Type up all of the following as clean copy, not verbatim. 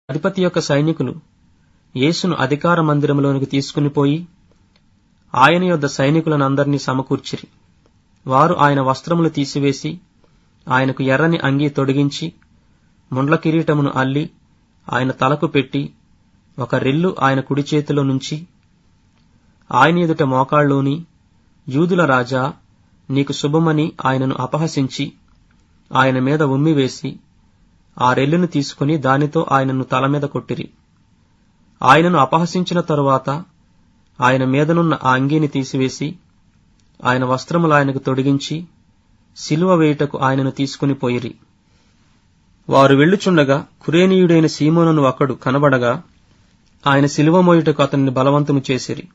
అధిపతి యొక్క సైనికులు యేసును అధికార మందిరములోనికి తీసుకునిపోయి ఆయన యొద్ద సైనికులనందరినీ సమకూర్చిరి. వారు ఆయన వస్త్రములు తీసివేసి ఆయనకు ఎర్రని అంగీ తొడిగించి ముండ్ల కిరీటమును అల్లి ఆయన తలకు పెట్టి ఒక రెల్లు ఆయన కుడి చేతిలో నుంచి ఆయన ఎదుట మోకాళ్ళూని, యూదుల రాజా, నీకు శుభమని ఆయనను అపహసించి ఆయన మీద ఉమ్మివేసి ఆ రెల్లును తీసుకుని దానితో ఆయనను తల మీద కొట్టిరి. ఆయనను అపహసించిన తరువాత ఆయన మీదనున్న ఆ అంగీని తీసివేసి ఆయన వస్త్రములు ఆయనకు తొడిగించి సిలువ వేయుటకు ఆయనను తీసుకుని పోయిరి. వారు వెళ్ళుచుండగా కురేనీయుడైన సీమోనును ఒకడు కనబడగా ఆయన సిలువ మోయుటకు అతనిని బలవంతము చేసిరి.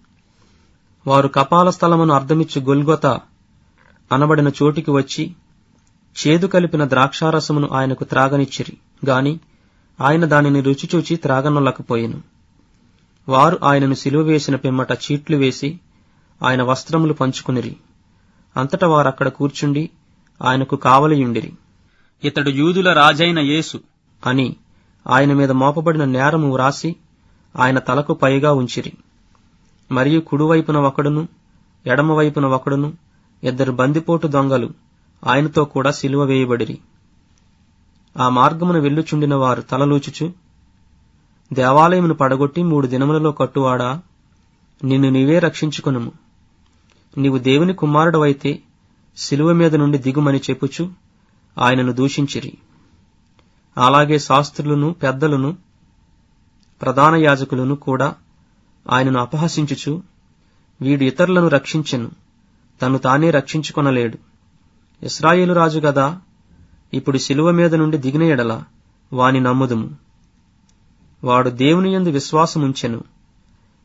వారు కపాల స్థలమును అర్ధమిచ్చు గొల్గొతా అనబడిన చోటికి వచ్చి చేదు కలిపిన ద్రాక్షారసమును ఆయనకు త్రాగనిచ్చిరి గాని ఆయన దానిని రుచిచూచి త్రాగనొల్లకపోయెను. వారు ఆయనను సిలువ వేసిన పిమ్మట చీట్లు వేసి ఆయన వస్త్రములు పంచుకునిరి. అంతటా వారక్కడ కూర్చుండి ఆయనకు కావలియుండిరి. ఇతడు యూదుల రాజైన యేసు అని ఆయన మీద మోపబడిన నేరము వ్రాసి ఆయన తలకు పైగా ఉంచిరి. మరియు కుడివైపున ఒకడును ఎడమవైపున ఒకడును 2 బందిపోటు దొంగలు ఆయనతో కూడా సిలువ వేయబడిరి. ఆ మార్గమున వెళ్ళుచుండిన వారు తలలూచుచు, దేవాలయమును పడగొట్టి 3 దినములలో కట్టువాడా, నిన్ను నీవే రక్షించుకొనుము. నీవు దేవుని కుమారుడవైతే సిలువ మీద నుండి దిగుమని చెప్పుచు ఆయనను దూషించిరి. అలాగే శాస్త్రులను, పెద్దలను, ప్రధాన యాజకులను కూడా ఆయనను అపహసించుచు, వీడు ఇతరులను రక్షించెను, తను తానే రక్షించుకొనలేడు. ఇశ్రాయేలు రాజు గదా, ఇప్పుడు సిలువ మీద నుండి దిగిన ఎడల వాని నమ్ముదుము. వాడు దేవుని యందు విశ్వాసముంచెను,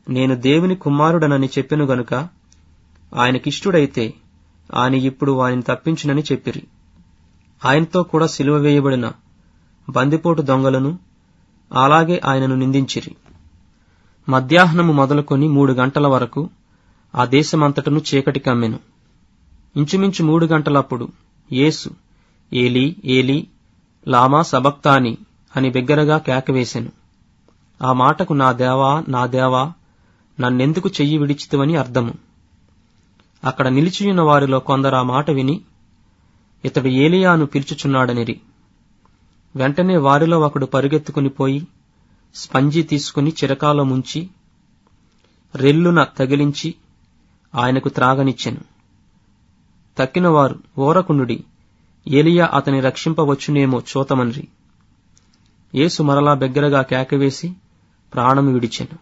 నేను దేవుని కుమారుడనని చెప్పెను గనుక ఆయనకిష్టుడైతే ఆయన ఇప్పుడు వానిని తప్పించునని చెప్పిరి. ఆయనతో కూడా సిలువ వేయబడిన బందిపోటు దొంగలను అలాగే ఆయనను నిందించిరి. మధ్యాహ్నము మొదలుకొని 3 గంటల వరకు ఆ దేశమంతటను చీకటి కమ్మెను. ఇంచుమించు 3 గంటలప్పుడు యేసు ఏలీ ఏలీ లామా సబక్తాని అని బిగ్గరగా కేకవేశెను. ఆ మాటకు నా దేవా నా దేవా నన్నెందుకు చెయ్యి విడిచితివని అర్థము. అక్కడ నిలిచియున్న వారిలో కొందరు ఆ మాట విని ఇతడు ఏలియాను పిలుచుచున్నాడనిరి. వెంటనే వారిలో ఒకడు పరుగెత్తుకుని పోయి స్పంజి తీసుకుని చిరకాలో ముంచి రెల్లున తగిలించి ఆయనకు త్రాగనిచ్చెను. తక్కినవారు ఓరకుండుడి, ఏలియా అతని రక్షింపవచ్చునేమో చూతమనిరి. యేసు మరలా బిగ్గరగా కేకవేసి ప్రాణము విడిచెను.